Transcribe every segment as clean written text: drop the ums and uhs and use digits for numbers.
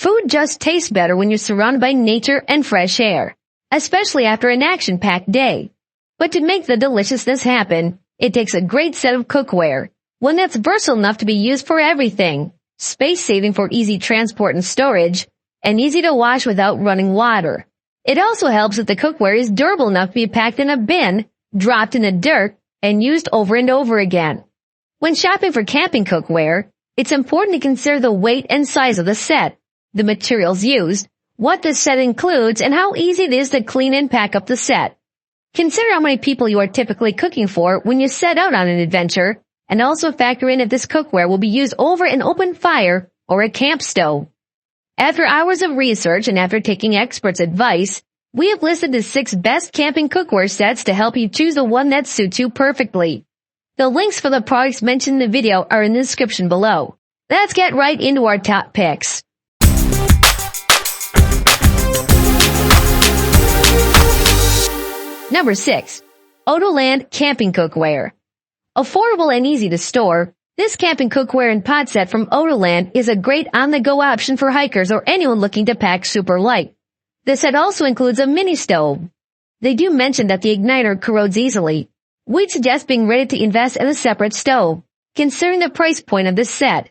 Food just tastes better when you're surrounded by nature and fresh air, especially after an action-packed day. But to make the deliciousness happen, it takes a great set of cookware, one that's versatile enough to be used for everything, space-saving for easy transport and storage, and easy to wash without running water. It also helps that the cookware is durable enough to be packed in a bin, dropped in the dirt, and used over and over again. When shopping for camping cookware, it's important to consider the weight and size of the set, the materials used, what the set includes, and how easy it is to clean and pack up the set. Consider how many people you are typically cooking for when you set out on an adventure, and also factor in if this cookware will be used over an open fire or a camp stove. After hours of research and after taking experts' advice, we have listed the 6 best camping cookware sets to help you choose the one that suits you perfectly. The links for the products mentioned in the video are in the description below. Let's get right into our top picks. Number 6. Odoland Camping Cookware. Affordable and easy to store, this camping cookware and pot set from Odoland is a great on-the-go option for hikers or anyone looking to pack super light. The set also includes a mini stove. They do mention that the igniter corrodes easily. We'd suggest being ready to invest in a separate stove, considering the price point of this set.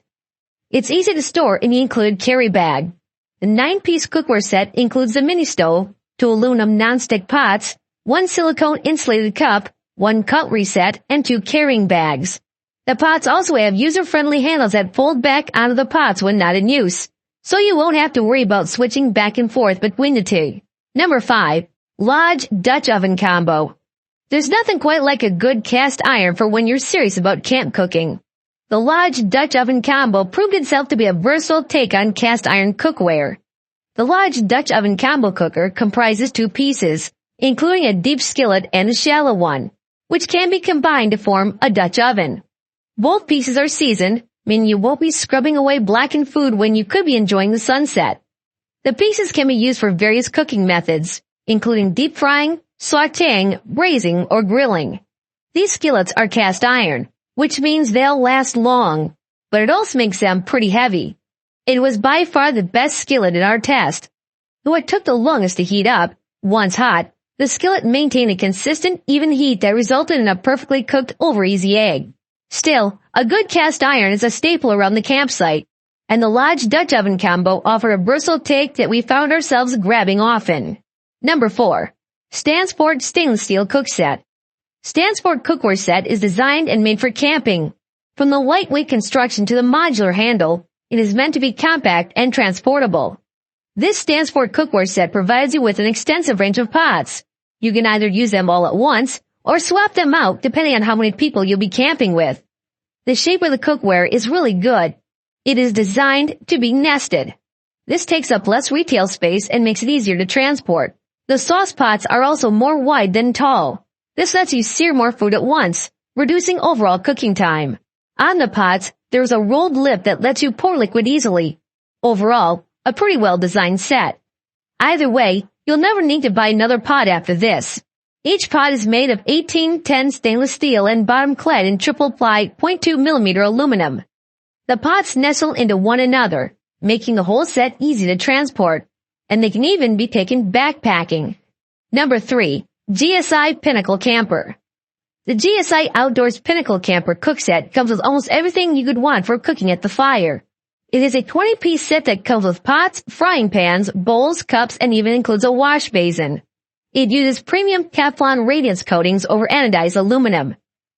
It's easy to store in the included carry bag. The 9-piece cookware set includes the mini stove, 2 aluminum non-stick pots, 1 silicone insulated cup, 1 cutlery set, and 2 carrying bags. The pots also have user-friendly handles that fold back onto the pots when not in use, so you won't have to worry about switching back and forth between the two. Number 5. Lodge Dutch Oven Combo. There's nothing quite like a good cast iron for when you're serious about camp cooking. The Lodge Dutch Oven Combo proved itself to be a versatile take on cast iron cookware. The Lodge Dutch Oven Combo cooker comprises 2 pieces, including a deep skillet and a shallow one, which can be combined to form a Dutch oven. Both pieces are seasoned, meaning you won't be scrubbing away blackened food when you could be enjoying the sunset. The pieces can be used for various cooking methods, including deep frying, sautéing, braising, or grilling. These skillets are cast iron, which means they'll last long, but it also makes them pretty heavy. It was by far the best skillet in our test. Though it took the longest to heat up, once hot, the skillet maintained a consistent, even heat that resulted in a perfectly cooked over-easy egg. Still, a good cast iron is a staple around the campsite, and the Lodge Dutch Oven Combo offered a versatile take that we found ourselves grabbing often. Number 4. Stansport Stainless Steel Cook Set. Stansport Cookware Set is designed and made for camping. From the lightweight construction to the modular handle, it is meant to be compact and transportable. This Stansport Cookware Set provides you with an extensive range of pots. You can either use them all at once, or swap them out depending on how many people you'll be camping with. The shape of the cookware is really good. It is designed to be nested. This takes up less retail space and makes it easier to transport. The sauce pots are also more wide than tall. This lets you sear more food at once, reducing overall cooking time. On the pots, there is a rolled lip that lets you pour liquid easily. Overall, a pretty well-designed set. Either way, you'll never need to buy another pot after this. Each pot is made of 1810 stainless steel and bottom clad in triple-ply 0.2mm aluminum. The pots nestle into one another, making the whole set easy to transport, and they can even be taken backpacking. Number 3. GSI Pinnacle Camper. The GSI Outdoors Pinnacle Camper cook set comes with almost everything you could want for cooking at the fire. It is a 20-piece set that comes with pots, frying pans, bowls, cups, and even includes a wash basin. It uses premium Teflon radiance coatings over anodized aluminum.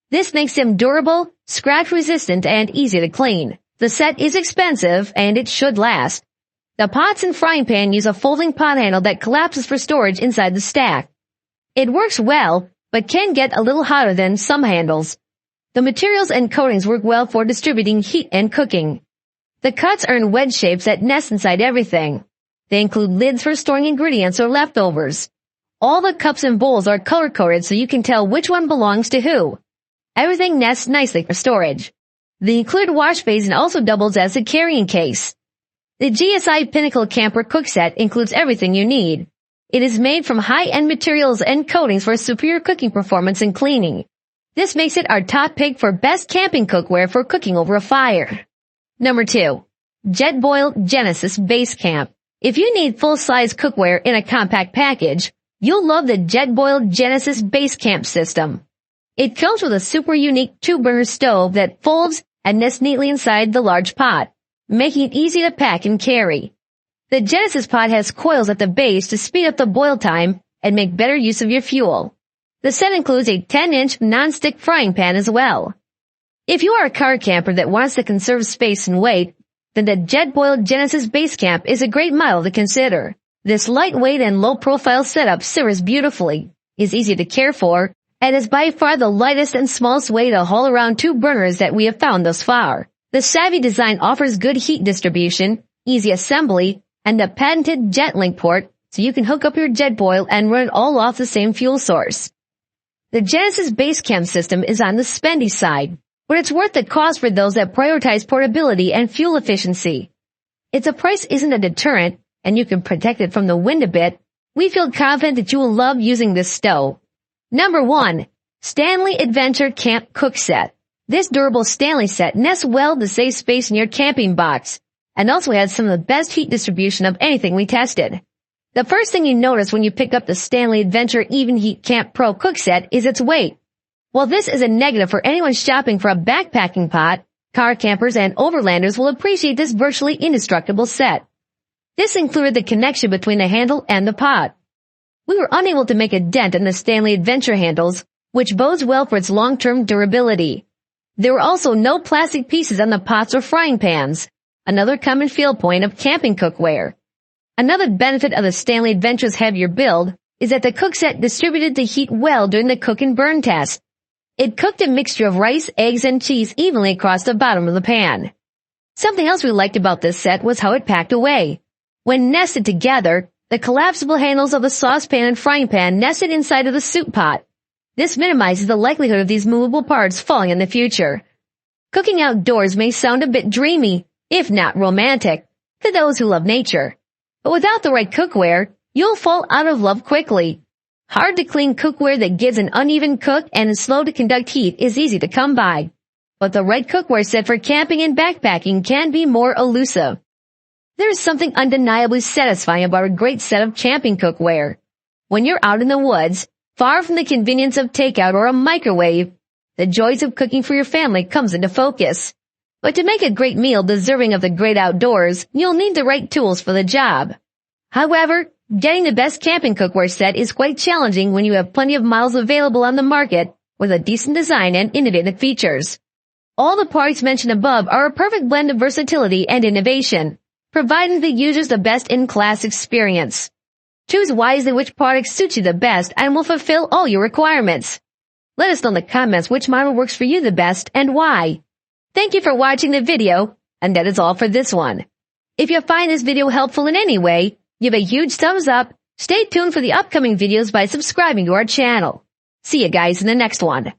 This makes them durable, scratch-resistant, and easy to clean. The set is expensive, and it should last. The pots and frying pan use a folding pot handle that collapses for storage inside the stack. It works well, but can get a little hotter than some handles. The materials and coatings work well for distributing heat and cooking. The cuts are in wedge shapes that nest inside everything. They include lids for storing ingredients or leftovers. All the cups and bowls are color-coded so you can tell which one belongs to who. Everything nests nicely for storage. The included wash basin also doubles as a carrying case. The GSI Pinnacle Camper Cook Set includes everything you need. It is made from high-end materials and coatings for superior cooking performance and cleaning. This makes it our top pick for best camping cookware for cooking over a fire. Number 2. Jetboil Genesis Basecamp. If you need full-size cookware in a compact package, you'll love the Jetboil Genesis Basecamp system. It comes with a super unique 2-burner stove that folds and nests neatly inside the large pot, making it easy to pack and carry. The Genesis pot has coils at the base to speed up the boil time and make better use of your fuel. The set includes a 10-inch non-stick frying pan as well. If you are a car camper that wants to conserve space and weight, then the Jetboil Genesis Basecamp is a great model to consider. This lightweight and low-profile setup simmers beautifully, is easy to care for, and is by far the lightest and smallest way to haul around 2 burners that we have found thus far. The savvy design offers good heat distribution, easy assembly, and a patented JetLink port, so you can hook up your Jetboil and run it all off the same fuel source. The Genesis Basecamp system is on the spendy side, but it's worth the cost for those that prioritize portability and fuel efficiency. If the price isn't a deterrent, and you can protect it from the wind a bit, we feel confident that you will love using this stove. Number 1. Stanley Adventure Camp Cook Set. This durable Stanley set nests well to save space in your camping box, and also has some of the best heat distribution of anything we tested. The first thing you notice when you pick up the Stanley Adventure Even Heat Camp Pro Cook Set is its weight. While this is a negative for anyone shopping for a backpacking pot, car campers and overlanders will appreciate this virtually indestructible set. This included the connection between the handle and the pot. We were unable to make a dent in the Stanley Adventure handles, which bodes well for its long-term durability. There were also no plastic pieces on the pots or frying pans, another common fail point of camping cookware. Another benefit of the Stanley Adventure's heavier build is that the cook set distributed the heat well during the cook and burn test. It cooked a mixture of rice, eggs, and cheese evenly across the bottom of the pan. Something else we liked about this set was how it packed away. When nested together, the collapsible handles of the saucepan and frying pan nested inside of the soup pot. This minimizes the likelihood of these movable parts falling in the future. Cooking outdoors may sound a bit dreamy, if not romantic, to those who love nature. But without the right cookware, you'll fall out of love quickly. Hard to clean cookware that gives an uneven cook and is slow to conduct heat is easy to come by. But the right cookware set for camping and backpacking can be more elusive. There is something undeniably satisfying about a great set of camping cookware. When you're out in the woods, far from the convenience of takeout or a microwave, the joys of cooking for your family comes into focus. But to make a great meal deserving of the great outdoors, you'll need the right tools for the job. However, getting the best camping cookware set is quite challenging when you have plenty of models available on the market with a decent design and innovative features. All the products mentioned above are a perfect blend of versatility and innovation, providing the users the best-in-class experience. Choose wisely which product suits you the best and will fulfill all your requirements. Let us know in the comments which model works for you the best and why. Thank you for watching the video, and that is all for this one. If you find this video helpful in any way, give a huge thumbs up. Stay tuned for the upcoming videos by subscribing to our channel. See you guys in the next one.